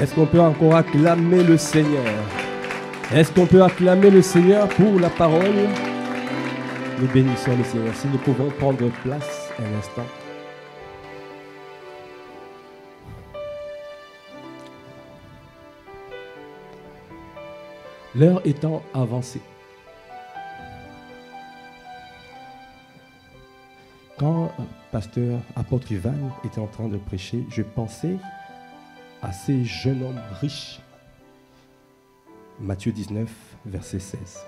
Est-ce qu'on peut encore acclamer le Seigneur? Est-ce qu'on peut acclamer le Seigneur pour la parole? Nous bénissons le Seigneur. Si nous pouvons prendre place un instant. L'heure étant avancée. Quand pasteur apôtre Ivan était en train de prêcher, je pensais à ces jeunes hommes riches. Matthieu 19, verset 16.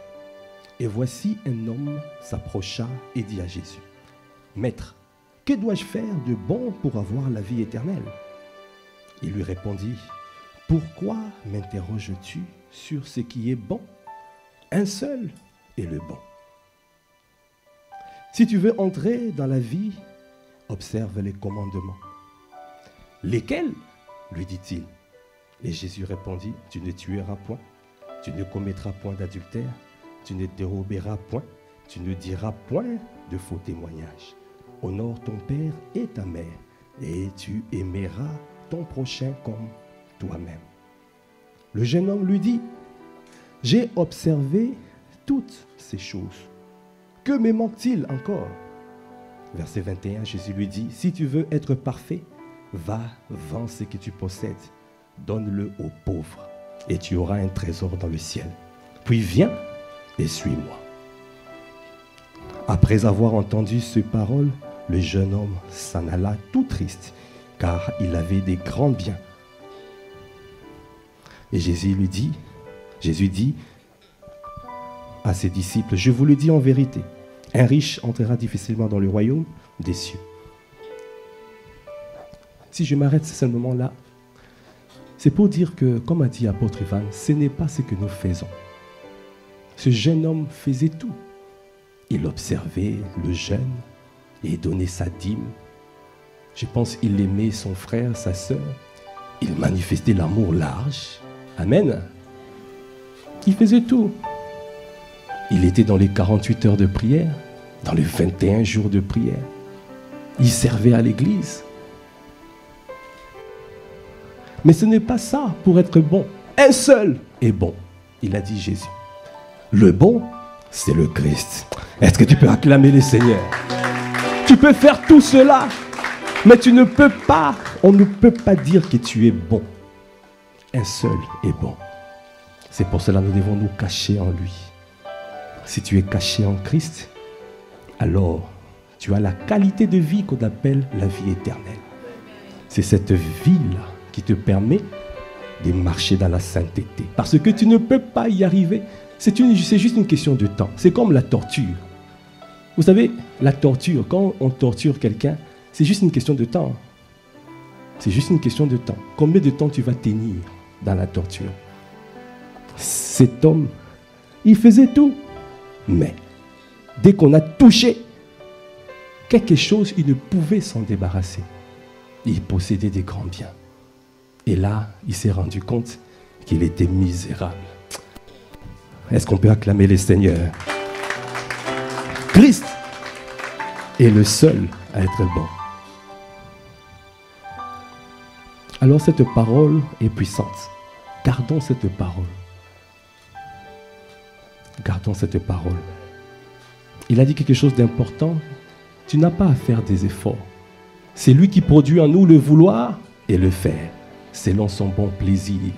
Et voici un homme s'approcha et dit à Jésus, « Maître, que dois-je faire de bon pour avoir la vie éternelle ?» Il lui répondit, « Pourquoi m'interroges-tu sur ce qui est bon? Un seul est le bon. Si tu veux entrer dans la vie, observe les commandements. » « Lesquels ?» lui dit-il. Et Jésus répondit, « Tu ne tueras point, tu ne commettras point d'adultère, tu ne déroberas point, tu ne diras point de faux témoignages. Honore ton père et ta mère, et tu aimeras ton prochain comme toi-même. » Le jeune homme lui dit, « J'ai observé toutes ces choses. Que me manque-t-il encore ?» Verset 21, Jésus lui dit, « Si tu veux être parfait, va, vends ce que tu possèdes, donne-le aux pauvres, et tu auras un trésor dans le ciel. Puis viens et suis-moi. » Après avoir entendu ces paroles, le jeune homme s'en alla tout triste, car il avait des grands biens. Et Jésus dit à ses disciples, « Je vous le dis en vérité, un riche entrera difficilement dans le royaume des cieux. » Si je m'arrête à ce moment-là, c'est pour dire que, comme a dit l'apôtre Ivan, ce n'est pas ce que nous faisons. Ce jeune homme faisait tout. Il observait le jeûne et donnait sa dîme. Je pense qu'il aimait son frère, sa sœur. Il manifestait l'amour large. Amen. Il faisait tout. Il était dans les 48 heures de prière, dans les 21 jours de prière. Il servait à l'église. Mais ce n'est pas ça pour être bon. Un seul est bon. Il a dit Jésus. Le bon, c'est le Christ. Est-ce que tu peux acclamer le Seigneur? Tu peux faire tout cela, mais tu ne peux pas, on ne peut pas dire que tu es bon. Un seul est bon. C'est pour cela que nous devons nous cacher en lui. Si tu es caché en Christ, alors tu as la qualité de vie qu'on appelle la vie éternelle. C'est cette vie-là qui te permet de marcher dans la sainteté. Parce que tu ne peux pas y arriver. C'est juste une question de temps. C'est comme la torture. Vous savez, la torture, quand on torture quelqu'un, c'est juste une question de temps. C'est juste une question de temps. Combien de temps tu vas tenir dans la torture? Cet homme, il faisait tout. Mais, dès qu'on a touché quelque chose, il ne pouvait s'en débarrasser. Il possédait des grands biens. Et là, il s'est rendu compte qu'il était misérable. Est-ce qu'on peut acclamer les seigneurs? Christ est le seul à être bon. Alors cette parole est puissante. Gardons cette parole. Gardons cette parole. Il a dit quelque chose d'important. Tu n'as pas à faire des efforts. C'est lui qui produit en nous le vouloir et le faire, selon son bon plaisir.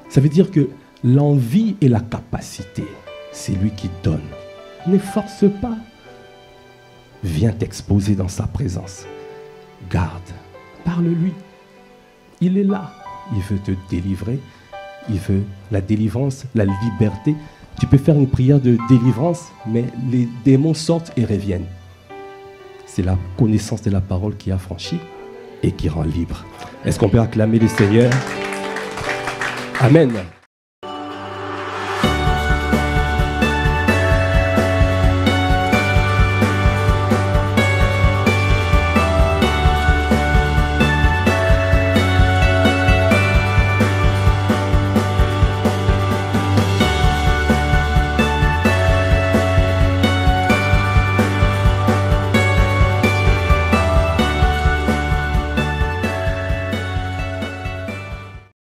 Ça veut dire que l'envie et la capacité, c'est lui qui donne. Ne force pas. Viens t'exposer dans sa présence. Garde. Parle-lui. Il est là. Il veut te délivrer. Il veut la délivrance, la liberté. Tu peux faire une prière de délivrance, mais les démons sortent et reviennent. C'est la connaissance de la parole qui affranchit et qui rend libre. Est-ce qu'on peut acclamer le Seigneur? Amen.